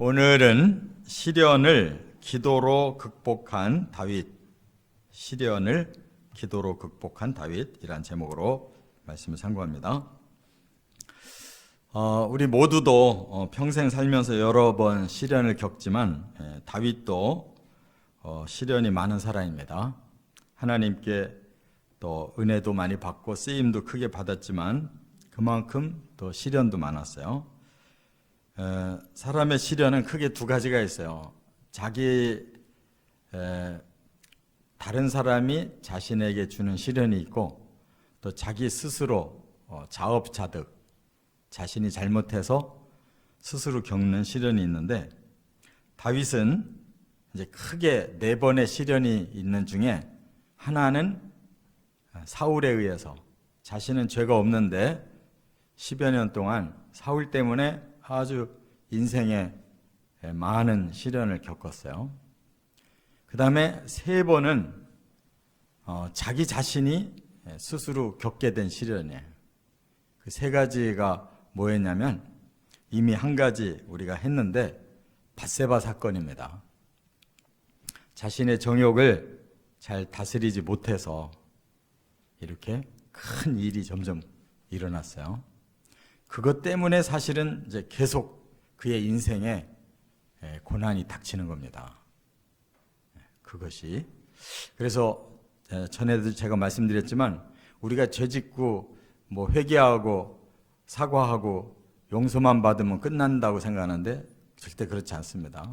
오늘은 시련을 기도로 극복한 다윗, 시련을 기도로 극복한 다윗이란 제목으로 말씀을 상고합니다. 우리 모두도 평생 살면서 여러 번 시련을 겪지만 다윗도 시련이 많은 사람입니다. 하나님께 또 은혜도 많이 받고 쓰임도 크게 받았지만 그만큼 또 시련도 많았어요. 사람의 시련은 크게 두 가지가 있어요. 다른 사람이 자신에게 주는 시련이 있고, 또 자기 스스로 자업자득, 자신이 잘못해서 스스로 겪는 시련이 있는데, 다윗은 이제 크게 4번의 시련이 있는 중에 하나는 사울에 의해서, 자신은 죄가 없는데 10여 년 동안 사울 때문에 아주 인생에 많은 시련을 겪었어요. 그 다음에 3번은 자기 자신이 스스로 겪게 된 시련이에요. 그 3가지가 뭐였냐면, 이미 한 가지 우리가 했는데 밧세바 사건입니다. 자신의 정욕을 잘 다스리지 못해서 이렇게 큰 일이 점점 일어났어요. 그것 때문에 사실은 이제 계속 그의 인생에 고난이 닥치는 겁니다. 그것이. 그래서 전에도 제가 말씀드렸지만, 우리가 죄짓고 회개하고 사과하고 용서만 받으면 끝난다고 생각하는데 절대 그렇지 않습니다.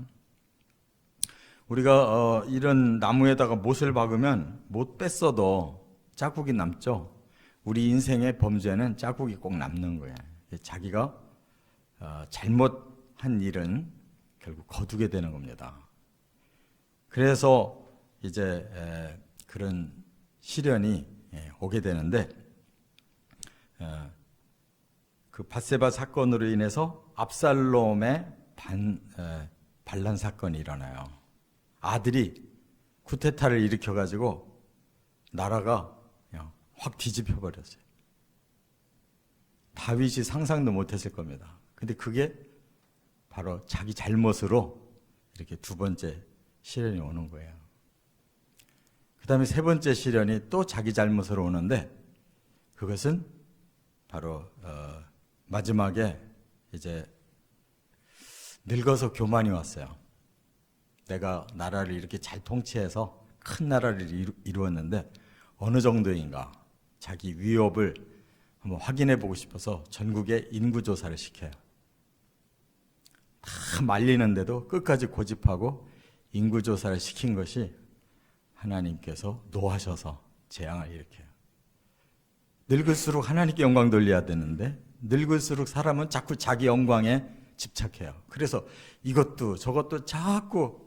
우리가 이런 나무에다가 못을 박으면 못 뺐어도 자국이 남죠. 우리 인생의 범죄는 자국이 꼭 남는 거예요. 자기가 잘못한 일은 결국 거두게 되는 겁니다. 그래서 이제 그런 시련이 오게 되는데, 그 밧세바 사건으로 인해서 압살롬의 반란 사건이 일어나요. 아들이 쿠데타를 일으켜가지고 나라가 그냥 확 뒤집혀 버렸어요. 다윗이 상상도 못했을 겁니다. 근데 그게 바로 자기 잘못으로 이렇게 2번째 시련이 오는 거예요. 그 다음에 3번째 시련이 또 자기 잘못으로 오는데, 그것은 바로 마지막에 이제 늙어서 교만이 왔어요. 내가 나라를 이렇게 잘 통치해서 큰 나라를 이루었는데 어느 정도인가, 자기 위협을 한번 확인해 보고 싶어서 전국에 인구조사를 시켜요. 다 말리는데도 끝까지 고집하고 인구조사를 시킨 것이 하나님께서 노하셔서 재앙을 일으켜요. 늙을수록 하나님께 영광 돌려야 되는데, 늙을수록 사람은 자꾸 자기 영광에 집착해요. 그래서 이것도 저것도 자꾸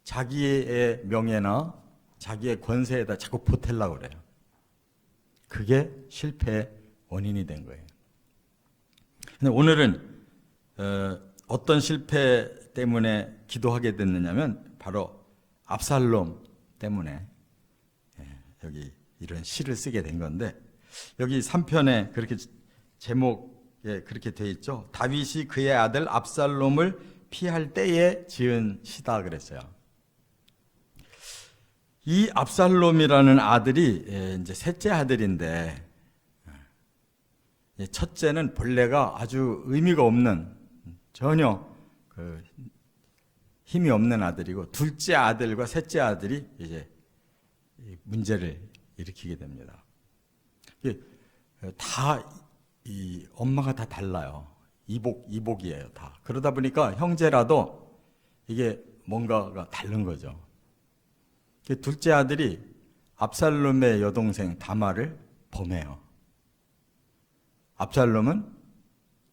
자기의 명예나 자기의 권세에다 자꾸 보태려고 그래요. 그게 실패의 원인이 된 거예요. 근데 오늘은 어떤 실패 때문에 기도하게 됐느냐면, 바로 압살롬 때문에 여기 이런 시를 쓰게 된 건데, 여기 3편에 그렇게 제목에 그렇게 돼 있죠. 다윗이 그의 아들 압살롬을 피할 때에 지은 시다 그랬어요. 이 압살롬이라는 아들이 이제 셋째 아들인데, 첫째는 본래가 아주 의미가 없는, 전혀 힘이 없는 아들이고, 둘째 아들과 셋째 아들이 이제 문제를 일으키게 됩니다. 이 엄마가 다 달라요. 이복이에요, 다. 그러다 보니까 형제라도 이게 뭔가가 다른 거죠. 둘째 아들이 압살롬의 여동생 다말을 범해요. 압살롬은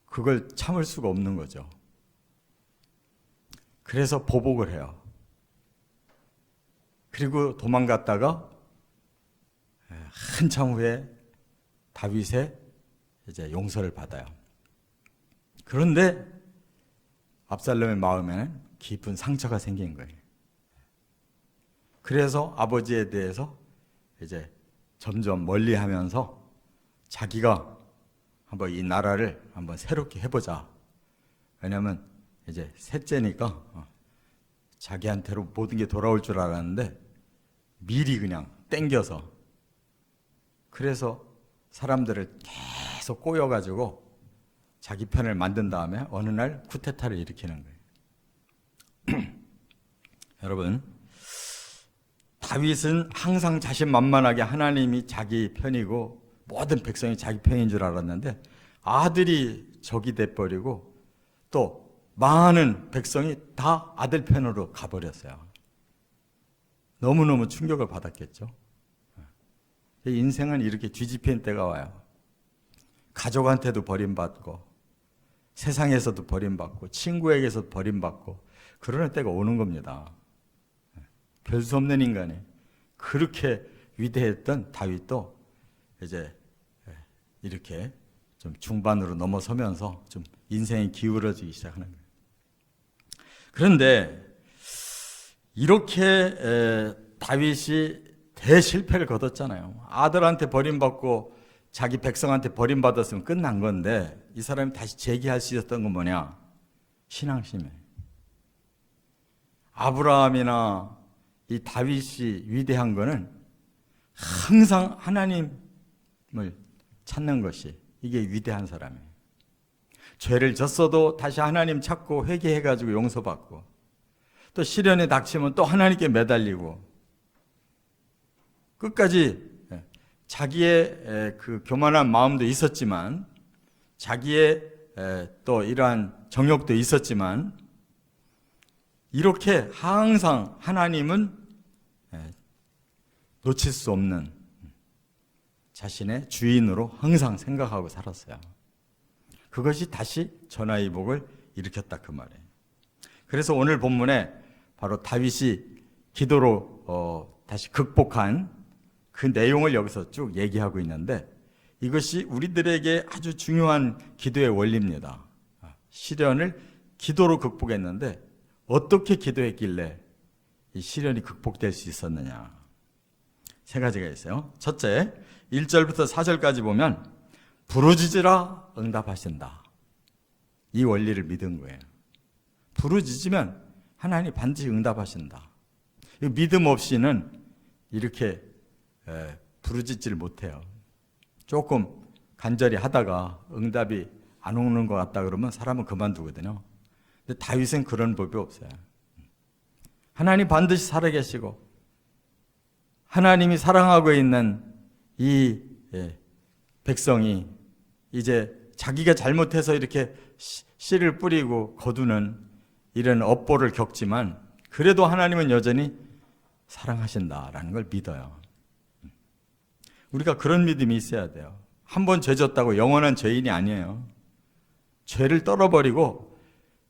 그걸 참을 수가 없는 거죠. 그래서 보복을 해요. 그리고 도망갔다가 한참 후에 다윗의 이제 용서를 받아요. 그런데 압살롬의 마음에는 깊은 상처가 생긴 거예요. 그래서 아버지에 대해서 이제 점점 멀리하면서 자기가 한번 이 나라를 한번 새롭게 해보자. 왜냐하면 이제 셋째니까 자기한테로 모든 게 돌아올 줄 알았는데 미리 그냥 땡겨서, 그래서 사람들을 계속 꼬여가지고 자기 편을 만든 다음에 어느 날 쿠데타를 일으키는 거예요. 여러분, 다윗은 항상 자신만만하게 하나님이 자기 편이고 모든 백성이 자기 편인 줄 알았는데 아들이 적이 돼버리고 또 많은 백성이 다 아들 편으로 가버렸어요. 너무너무 충격을 받았겠죠. 인생은 이렇게 뒤집힌 때가 와요. 가족한테도 버림받고 세상에서도 버림받고 친구에게서도 버림받고 그러는 때가 오는 겁니다. 별 수 없는 인간이 그렇게 위대했던 다윗도 이제 이렇게 좀 중반으로 넘어서면서 좀 인생이 기울어지기 시작하는 거예요. 그런데 이렇게 다윗이 대실패를 거뒀잖아요. 아들한테 버림받고 자기 백성한테 버림받았으면 끝난 건데 이 사람이 다시 재기할 수 있었던 건 뭐냐? 신앙심이에요. 아브라함이나 이 다윗이 위대한 거는 항상 하나님을 찾는 것이 이게 위대한 사람이에요. 죄를 졌어도 다시 하나님 찾고 회개해가지고 용서받고 또 시련에 닥치면 또 하나님께 매달리고 끝까지 자기의 그 교만한 마음도 있었지만 자기의 또 이러한 정욕도 있었지만 이렇게 항상 하나님은 놓칠 수 없는 자신의 주인으로 항상 생각하고 살았어요. 그것이 다시 전화위복을 일으켰다 그 말이에요. 그래서 오늘 본문에 바로 다윗이 기도로 다시 극복한 그 내용을 여기서 쭉 얘기하고 있는데 이것이 우리들에게 아주 중요한 기도의 원리입니다. 시련을 기도로 극복했는데 어떻게 기도했길래 이 시련이 극복될 수 있었느냐? 세 가지가 있어요. 첫째, 1절부터 4절까지 보면 부르짖으라 응답하신다. 이 원리를 믿은 거예요. 부르짖으면 하나님이 반드시 응답하신다. 믿음 없이는 이렇게 부르짖지를 못해요. 조금 간절히 하다가 응답이 안 오는 것 같다 그러면 사람은 그만두거든요. 근데 다윗은 그런 법이 없어요. 하나님 반드시 살아계시고 하나님이 사랑하고 있는 이 백성이 이제 자기가 잘못해서 이렇게 씨를 뿌리고 거두는 이런 업보를 겪지만 그래도 하나님은 여전히 사랑하신다라는 걸 믿어요. 우리가 그런 믿음이 있어야 돼요. 한 번 죄 졌다고 영원한 죄인이 아니에요. 죄를 떨어버리고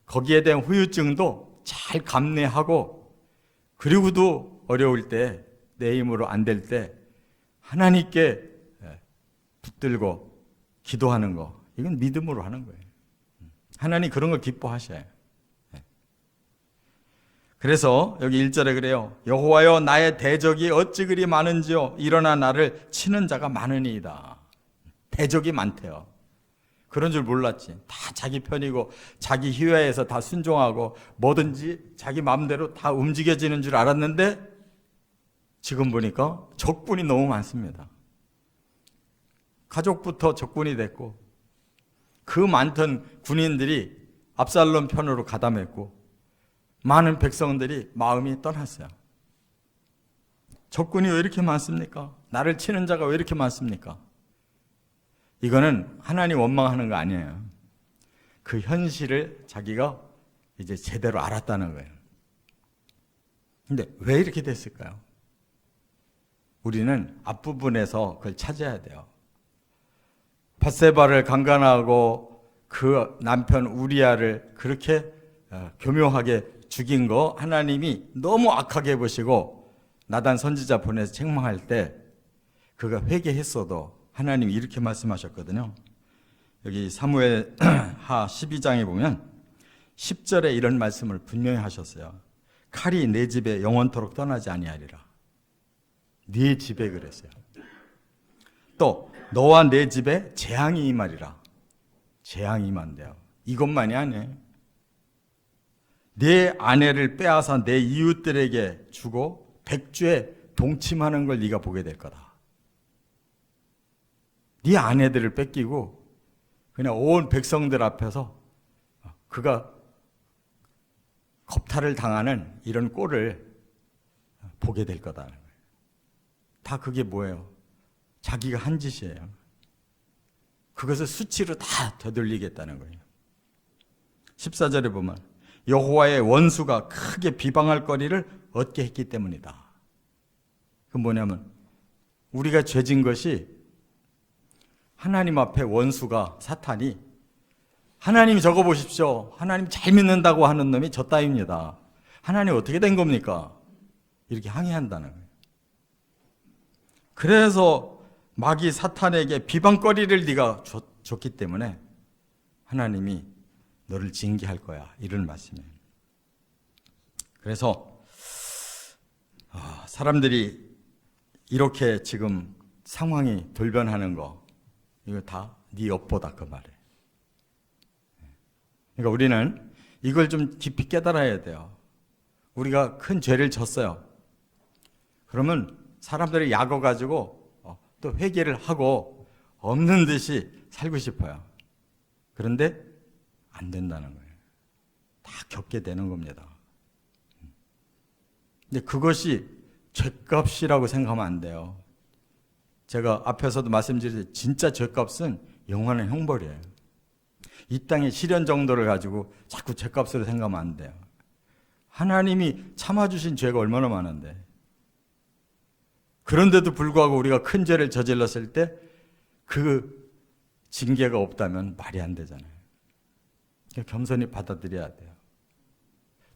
거기에 대한 후유증도 잘 감내하고 그리고도 어려울 때 내 힘으로 안 될 때 하나님께 붙들고 기도하는 거, 이건 믿음으로 하는 거예요. 하나님 그런 걸 기뻐하셔요. 그래서 여기 1절에 그래요. 여호와여 나의 대적이 어찌 그리 많은지요. 일어나 나를 치는 자가 많으니이다. 대적이 많대요. 그런 줄 몰랐지. 다 자기 편이고 자기 희화에서 다 순종하고 뭐든지 자기 마음대로 다 움직여지는 줄 알았는데 지금 보니까 적군이 너무 많습니다. 가족부터 적군이 됐고 그 많던 군인들이 압살롬 편으로 가담했고 많은 백성들이 마음이 떠났어요. 적군이 왜 이렇게 많습니까? 나를 치는 자가 왜 이렇게 많습니까? 이거는 하나님 원망하는 거 아니에요. 그 현실을 자기가 이제 제대로 알았다는 거예요. 근데 왜 이렇게 됐을까요? 우리는 앞부분에서 그걸 찾아야 돼요. 밧세바를 강간하고 그 남편 우리아를 그렇게 교묘하게 죽인 거 하나님이 너무 악하게 보시고 나단 선지자 보내서 책망할 때 그가 회개했어도 하나님이 이렇게 말씀하셨거든요. 여기 사무엘 하 12장에 보면 10절에 이런 말씀을 분명히 하셨어요. 칼이 내 집에 영원토록 떠나지 아니하리라. 네 집에 그랬어요. 또 너와 내 집에 재앙이 임하리라. 재앙이 임한대요. 이것만이 아니에요. 내 아내를 빼앗아 내 이웃들에게 주고 백주에 동침하는 걸 네가 보게 될 거다. 네 아내들을 뺏기고 그냥 온 백성들 앞에서 그가 겁탈을 당하는 이런 꼴을 보게 될 거다. 다 그게 뭐예요? 자기가 한 짓이에요. 그것을 수치로 다 되돌리겠다는 거예요. 14절에 보면 여호와의 원수가 크게 비방할 거리를 얻게 했기 때문이다. 그 뭐냐면 우리가 죄진 것이 하나님 앞에 원수가 사탄이 하나님 적어 보십시오. 하나님 잘 믿는다고 하는 놈이 저 따위입니다. 하나님 어떻게 된 겁니까? 이렇게 항의한다는 거예요. 그래서 마귀 사탄에게 비방거리를 네가 줬기 때문에 하나님이 너를 징계할 거야. 이런 말씀이에요. 그래서 사람들이 이렇게 지금 상황이 돌변하는 거 이거 다 네 업보다 그 말이에요. 그러니까 우리는 이걸 좀 깊이 깨달아야 돼요. 우리가 큰 죄를 졌어요. 그러면 사람들이 약어 가지고 또 회개를 하고 없는 듯이 살고 싶어요. 그런데 안 된다는 거예요. 다 겪게 되는 겁니다. 근데 그것이 죄값이라고 생각하면 안 돼요. 제가 앞에서도 말씀드렸듯이 진짜 죄값은 영원한 형벌이에요. 이 땅의 시련 정도를 가지고 자꾸 죄값으로 생각하면 안 돼요. 하나님이 참아주신 죄가 얼마나 많은데 그런데도 불구하고 우리가 큰 죄를 저질렀을 때 그 징계가 없다면 말이 안 되잖아요. 겸손히 받아들여야 돼요.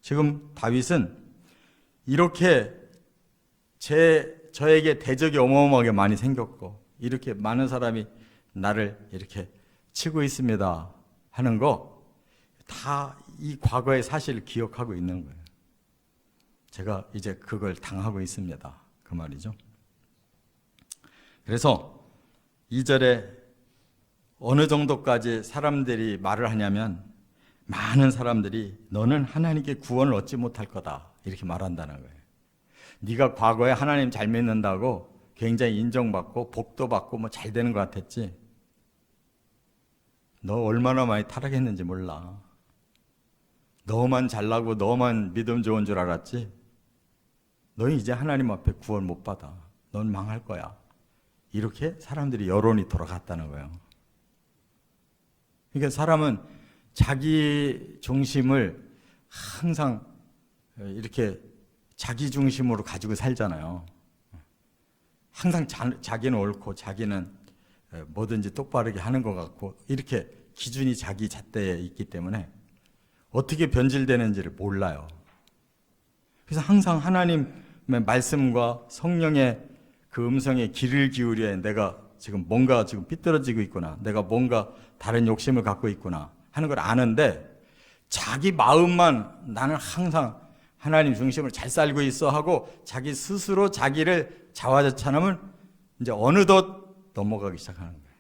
지금 다윗은 이렇게 저에게 대적이 어마어마하게 많이 생겼고 이렇게 많은 사람이 나를 이렇게 치고 있습니다 하는 거 다 이 과거의 사실을 기억하고 있는 거예요. 제가 이제 그걸 당하고 있습니다. 그 말이죠. 그래서 2절에 어느 정도까지 사람들이 말을 하냐면 많은 사람들이 너는 하나님께 구원을 얻지 못할 거다 이렇게 말한다는 거예요. 네가 과거에 하나님 잘 믿는다고 굉장히 인정받고 복도 받고 뭐 잘 되는 것 같았지. 너 얼마나 많이 타락했는지 몰라. 너만 잘나고 너만 믿음 좋은 줄 알았지. 너 이제 하나님 앞에 구원 못 받아. 넌 망할 거야. 이렇게 사람들이 여론이 돌아갔다는 거예요. 그러니까 사람은 자기 중심을 항상 이렇게 자기 중심으로 가지고 살잖아요. 항상 자기는 옳고 자기는 뭐든지 똑바르게 하는 것 같고 이렇게 기준이 자기 잣대에 있기 때문에 어떻게 변질되는지를 몰라요. 그래서 항상 하나님의 말씀과 성령의 그 음성에 귀를 기울여야 내가 지금 뭔가 지금 삐뚤어지고 있구나. 내가 뭔가 다른 욕심을 갖고 있구나 하는 걸 아는데 자기 마음만 나는 항상 하나님 중심을 잘 살고 있어 하고 자기 스스로 자기를 자화자찬하면 이제 어느덧 넘어가기 시작하는 거예요.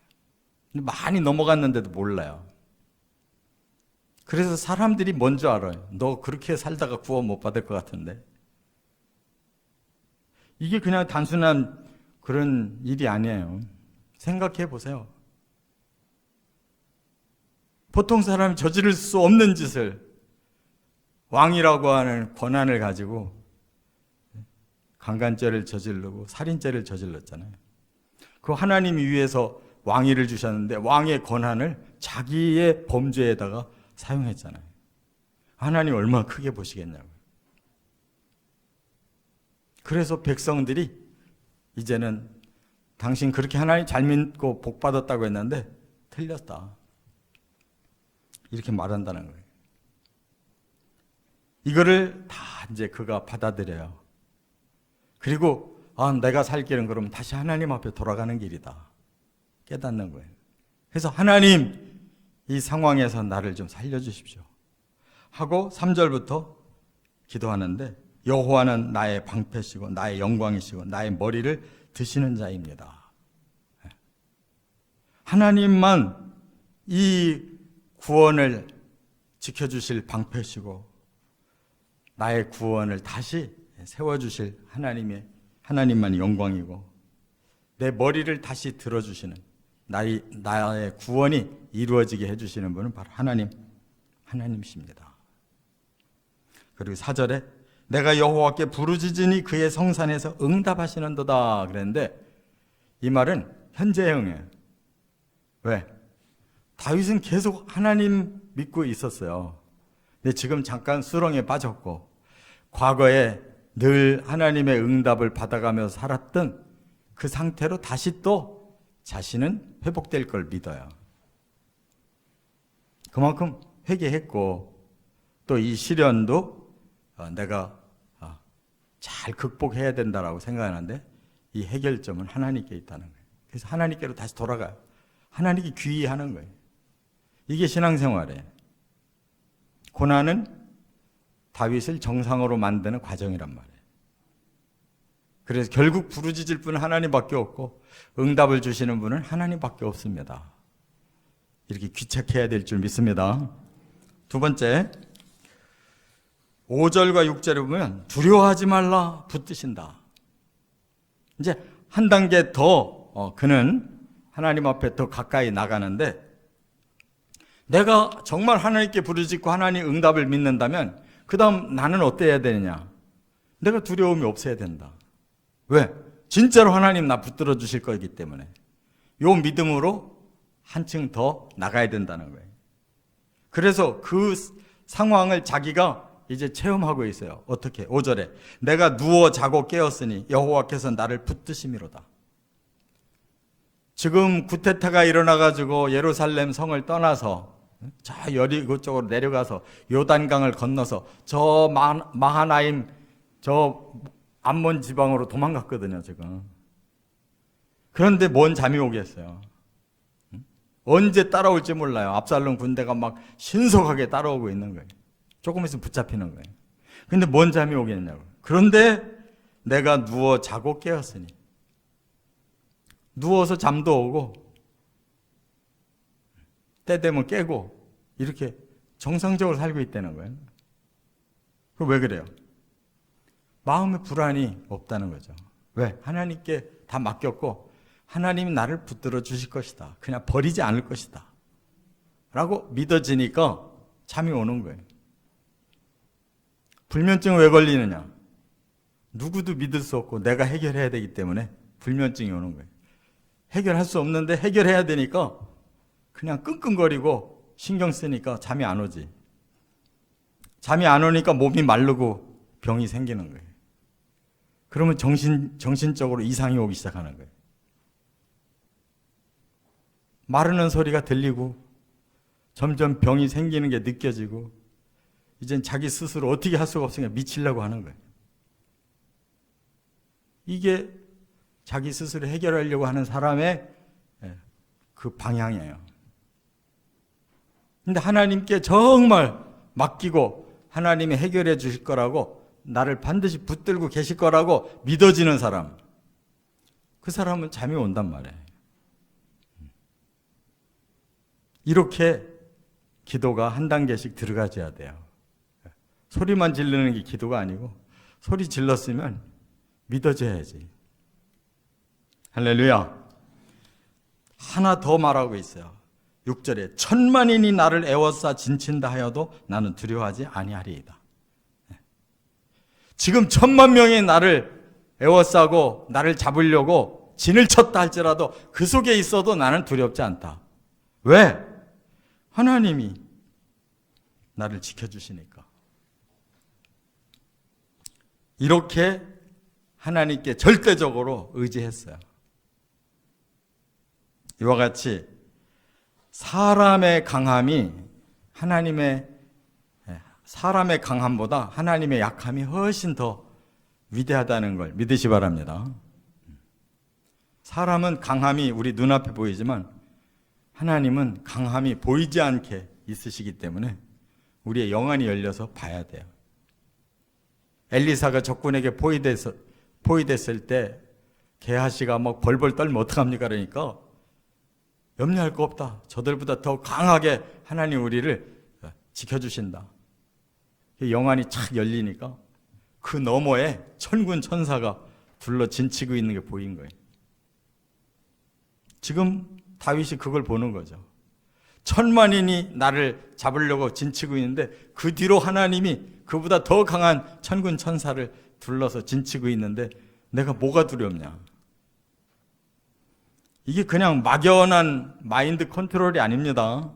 근데 많이 넘어갔는데도 몰라요. 그래서 사람들이 뭔지 알아요. 너 그렇게 살다가 구원 못 받을 것 같은데. 이게 그냥 단순한 그런 일이 아니에요. 생각해 보세요. 보통 사람이 저지를 수 없는 짓을 왕이라고 하는 권한을 가지고 강간죄를 저지르고 살인죄를 저질렀잖아요. 그 하나님이 위해서 왕위를 주셨는데 왕의 권한을 자기의 범죄에다가 사용했잖아요. 하나님 얼마나 크게 보시겠냐고요. 그래서 백성들이 이제는 당신 그렇게 하나님 잘 믿고 복 받았다고 했는데 틀렸다. 이렇게 말한다는 거예요. 이거를 다 이제 그가 받아들여요. 그리고 내가 살 길은 그럼 다시 하나님 앞에 돌아가는 길이다. 깨닫는 거예요. 그래서 하나님 이 상황에서 나를 좀 살려주십시오 하고 3절부터 기도하는데 여호와는 나의 방패시고 나의 영광이시고 나의 머리를 드시는 자입니다. 하나님만 이 구원을 지켜주실 방패시고 나의 구원을 다시 세워주실 하나님만이 영광이고, 내 머리를 다시 들어주시는, 나의 구원이 이루어지게 해주시는 분은 바로 하나님이십니다. 그리고 4절에 내가 여호와께 부르짖으니 그의 성산에서 응답하시는도다 그랬는데, 이 말은 현재형이에요. 왜? 다윗은 계속 하나님 믿고 있었어요. 근데 지금 잠깐 수렁에 빠졌고, 과거에 늘 하나님의 응답을 받아가면서 살았던 그 상태로 다시 또 자신은 회복될 걸 믿어요. 그만큼 회개했고, 또 이 시련도 내가 잘 극복해야 된다라고 생각하는데, 이 해결점은 하나님께 있다는 거예요. 그래서 하나님께로 다시 돌아가요. 하나님께 귀의하는 거예요. 이게 신앙생활이에요. 고난은 다윗을 정상으로 만드는 과정이란 말이에요. 그래서 결국 부르짖을 분은 하나님밖에 없고, 응답을 주시는 분은 하나님밖에 없습니다. 이렇게 귀착해야 될 줄 믿습니다. 두 번째, 5절과 6절에 보면 두려워하지 말라 붙드신다. 이제 한 단계 더 그는 하나님 앞에 더 가까이 나가는데, 내가 정말 하나님께 부르짖고 하나님 응답을 믿는다면 그 다음 나는 어때야 되느냐? 내가 두려움이 없어야 된다. 왜? 진짜로 하나님 나 붙들어 주실 거기 때문에. 요 믿음으로 한층 더 나가야 된다는 거예요. 그래서 그 상황을 자기가 이제 체험하고 있어요. 어떻게? 5절에 내가 누워 자고 깨었으니 여호와께서 나를 붙드심이로다. 지금 구테타가 일어나가지고 예루살렘 성을 떠나서 저 여리고 쪽으로 내려가서 요단강을 건너서 저 마하나임 저 암몬 지방으로 도망갔거든요, 지금. 그런데 뭔 잠이 오겠어요? 언제 따라올지 몰라요. 압살롬 군대가 막 신속하게 따라오고 있는 거예요. 조금 있으면 붙잡히는 거예요. 근데 뭔 잠이 오겠냐고. 그런데 내가 누워 자고 깨었으니, 누워서 잠도 오고 때 되면 깨고 이렇게 정상적으로 살고 있다는 거예요. 그럼 왜 그래요? 마음의 불안이 없다는 거죠. 왜? 하나님께 다 맡겼고 하나님이 나를 붙들어 주실 것이다. 그냥 버리지 않을 것이다. 라고 믿어지니까 잠이 오는 거예요. 불면증은 왜 걸리느냐? 누구도 믿을 수 없고 내가 해결해야 되기 때문에 불면증이 오는 거예요. 해결할 수 없는데 해결해야 되니까 그냥 끙끙거리고 신경 쓰니까 잠이 안 오지. 잠이 안 오니까 몸이 마르고 병이 생기는 거예요. 그러면 정신적으로 이상이 오기 시작하는 거예요. 마르는 소리가 들리고 점점 병이 생기는 게 느껴지고 이젠 자기 스스로 어떻게 할 수가 없으니까 미치려고 하는 거예요. 이게 자기 스스로 해결하려고 하는 사람의 그 방향이에요. 근데 하나님께 정말 맡기고 하나님이 해결해 주실 거라고, 나를 반드시 붙들고 계실 거라고 믿어지는 사람, 그 사람은 잠이 온단 말이에요. 이렇게 기도가 한 단계씩 들어가줘야 돼요. 소리만 지르는 게 기도가 아니고 소리 질렀으면 믿어줘야지. 할렐루야. 하나 더 말하고 있어요. 6절에 천만인이 나를 애워싸 진친다 하여도 나는 두려워하지 아니하리이다. 지금 10,000,000명이 나를 애워싸고 나를 잡으려고 진을 쳤다 할지라도 그 속에 있어도 나는 두렵지 않다. 왜? 하나님이 나를 지켜주시니까. 이렇게 하나님께 절대적으로 의지했어요. 이와 같이 사람의 강함보다 하나님의 약함이 훨씬 더 위대하다는 걸 믿으시 바랍니다. 사람은 강함이 우리 눈앞에 보이지만 하나님은 강함이 보이지 않게 있으시기 때문에 우리의 영안이 열려서 봐야 돼요. 엘리사가 적군에게 포위됐을 때 게하시가 막 벌벌 떨면 어떡합니까? 그러니까 염려할 거 없다. 저들보다 더 강하게 하나님 우리를 지켜주신다. 영안이 착 열리니까 그 너머에 천군 천사가 둘러 진치고 있는 게 보인 거예요. 지금 다윗이 그걸 보는 거죠. 천만인이 나를 잡으려고 진치고 있는데 그 뒤로 하나님이 그보다 더 강한 천군 천사를 둘러서 진치고 있는데 내가 뭐가 두렵냐. 이게 그냥 막연한 마인드 컨트롤이 아닙니다.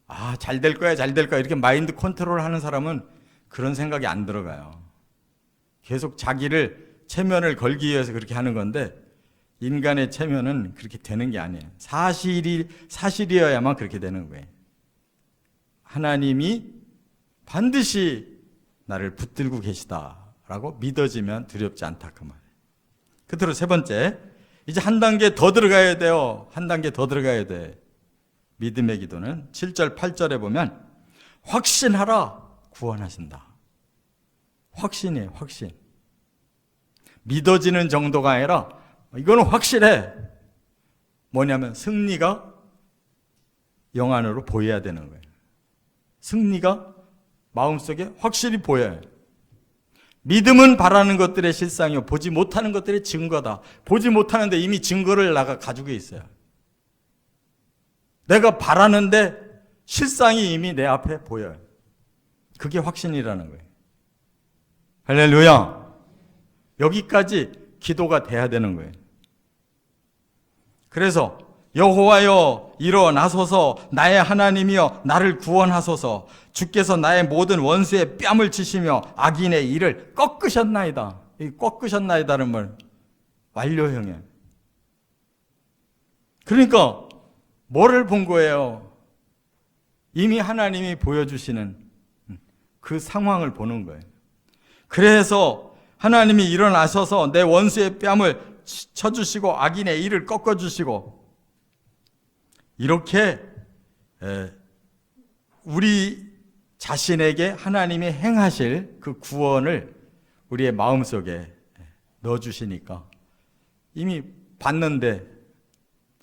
아, 잘 될 거야, 잘 될 거야. 이렇게 마인드 컨트롤 하는 사람은 그런 생각이 안 들어가요. 계속 자기를 체면을 걸기 위해서 그렇게 하는 건데 인간의 체면은 그렇게 되는 게 아니에요. 사실이어야만 그렇게 되는 거예요. 하나님이 반드시 나를 붙들고 계시다라고 믿어지면 두렵지 않다 그 말이에요. 끝으로 세 번째, 이제 한 단계 더 들어가야 돼요. 한 단계 더 들어가야 돼. 믿음의 기도는 7절 8절에 보면 확신하라 구원하신다. 확신이에요. 확신. 믿어지는 정도가 아니라 이거는 확실해. 뭐냐면 승리가 영 안으로 보여야 되는 거예요. 승리가 마음속에 확실히 보여요. 믿음은 바라는 것들의 실상이요 보지 못하는 것들의 증거다. 보지 못하는데 이미 증거를 나가 가지고 있어요. 내가 바라는데 실상이 이미 내 앞에 보여요. 그게 확신이라는 거예요. 할렐루야. 여기까지 기도가 돼야 되는 거예요. 그래서 여호와여 일어나소서 나의 하나님이여 나를 구원하소서 주께서 나의 모든 원수의 뺨을 치시며 악인의 일을 꺾으셨나이다. 이 꺾으셨나이다는 말 완료형이에요. 그러니까 뭐를 본 거예요? 이미 하나님이 보여주시는 그 상황을 보는 거예요. 그래서 하나님이 일어나셔서 내 원수의 뺨을 쳐주시고 악인의 일을 꺾어주시고 이렇게 우리 자신에게 하나님이 행하실 그 구원을 우리의 마음속에 넣어주시니까 이미 봤는데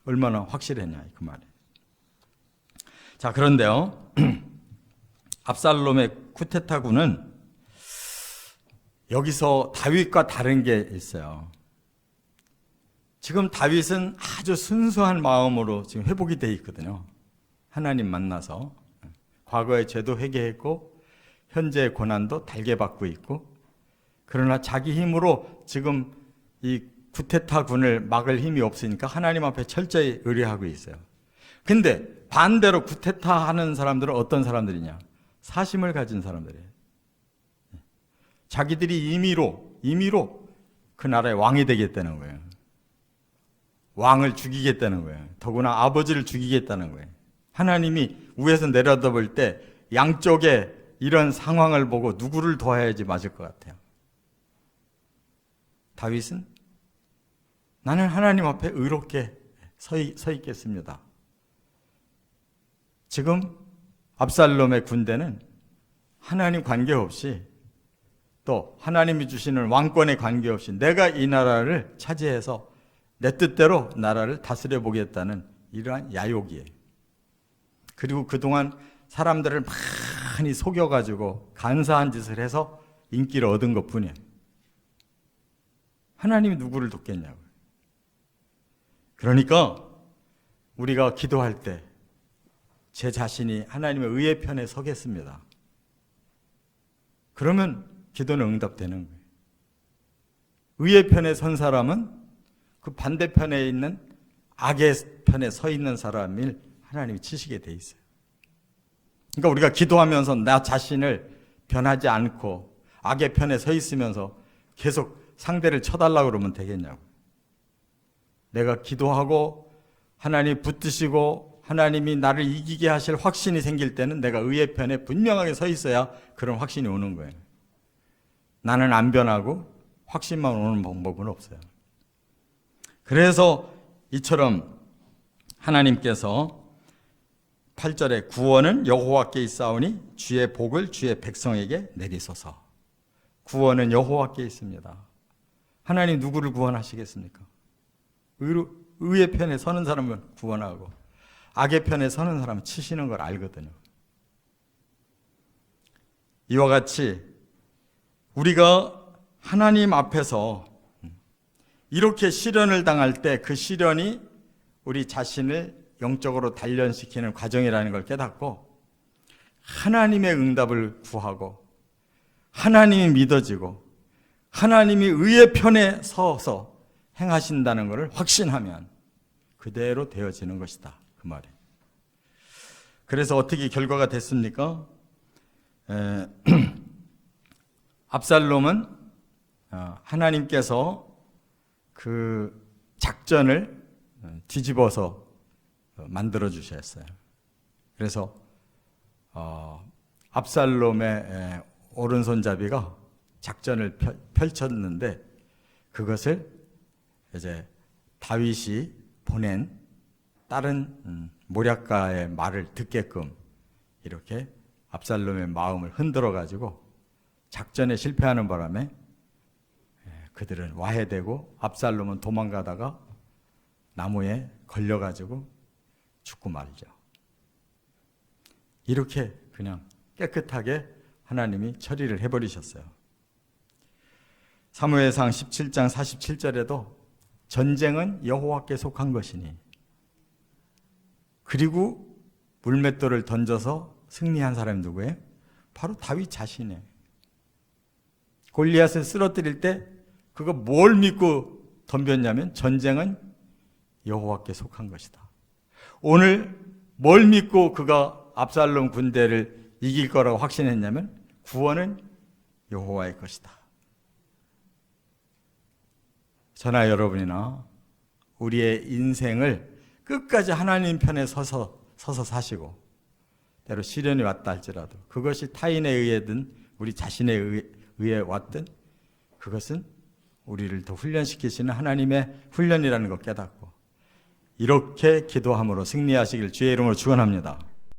얼마나 확실했냐 그 말이에요. 자, 그런데요 압살롬의 쿠데타군은 여기서 다윗과 다른 게 있어요. 지금 다윗은 아주 순수한 마음으로 지금 회복이 돼 있거든요. 하나님 만나서 과거의 죄도 회개했고 현재의 고난도 달게 받고 있고, 그러나 자기 힘으로 지금 이 쿠데타군을 막을 힘이 없으니까 하나님 앞에 철저히 의뢰하고 있어요. 근데 반대로 쿠데타 하는 사람들은 어떤 사람들이냐? 사심을 가진 사람들이에요. 자기들이 임의로 그 나라의 왕이 되겠다는 거예요. 왕을 죽이겠다는 거예요. 더구나 아버지를 죽이겠다는 거예요. 하나님이 위에서 내려다볼 때 양쪽에 이런 상황을 보고 누구를 도와야지 맞을 것 같아요. 다윗은 나는 하나님 앞에 의롭게 서 있겠습니다. 지금 압살롬의 군대는 하나님 관계없이 또 하나님이 주시는 왕권에 관계없이 내가 이 나라를 차지해서 내 뜻대로 나라를 다스려 보겠다는 이러한 야욕이에요. 그리고 그동안 사람들을 많이 속여가지고 간사한 짓을 해서 인기를 얻은 것뿐이에요. 하나님이 누구를 돕겠냐고요. 그러니까 우리가 기도할 때 제 자신이 하나님의 의의 편에 서겠습니다. 그러면 기도는 응답되는 거예요. 의의 편에 선 사람은 그 반대편에 있는 악의 편에 서 있는 사람을 하나님이 치시게 돼 있어요. 그러니까 우리가 기도하면서 나 자신을 변하지 않고 악의 편에 서 있으면서 계속 상대를 쳐달라고 그러면 되겠냐고. 내가 기도하고 하나님 붙드시고 하나님이 나를 이기게 하실 확신이 생길 때는 내가 의의 편에 분명하게 서 있어야 그런 확신이 오는 거예요. 나는 안 변하고 확신만 오는 방법은 없어요. 그래서 이처럼 하나님께서 8절에 구원은 여호와께 있사오니 주의 복을 주의 백성에게 내리소서. 구원은 여호와께 있습니다. 하나님 누구를 구원하시겠습니까? 의의 편에 서는 사람은 구원하고 악의 편에 서는 사람은 치시는 걸 알거든요. 이와 같이 우리가 하나님 앞에서 이렇게 시련을 당할 때 그 시련이 우리 자신을 영적으로 단련시키는 과정이라는 걸 깨닫고 하나님의 응답을 구하고 하나님이 믿어지고 하나님이 의의 편에 서서 행하신다는 것을 확신하면 그대로 되어지는 것이다. 그 말이에요. 그래서 어떻게 결과가 됐습니까? 압살롬은 하나님께서 그 작전을 뒤집어서 만들어 주셨어요. 그래서 압살롬의 오른손잡이가 작전을 펼쳤는데 그것을 이제 다윗이 보낸 다른 모략가의 말을 듣게끔 이렇게 압살롬의 마음을 흔들어 가지고 작전에 실패하는 바람에 그들은 와해되고 압살롬은 도망가다가 나무에 걸려가지고 죽고 말이죠. 이렇게 그냥 깨끗하게 하나님이 처리를 해버리셨어요. 사무엘상 17장 47절에도 전쟁은 여호와께 속한 것이니 그리고 물맷돌을 던져서 승리한 사람이 누구예요? 바로 다윗 자신이에요. 골리앗을 쓰러뜨릴 때 그가 뭘 믿고 덤볐냐면 전쟁은 여호와께 속한 것이다. 오늘 뭘 믿고 그가 압살롬 군대를 이길 거라고 확신했냐면 구원은 여호와의 것이다. 저나 여러분이나 우리의 인생을 끝까지 하나님 편에 서서 사시고 때로 시련이 왔다 할지라도 그것이 타인에 의해든 우리 자신에 의해 왔든 그것은 우리를 더 훈련시키시는 하나님의 훈련이라는 것 깨닫고 이렇게 기도함으로 승리하시길 주의 이름으로 축원합니다.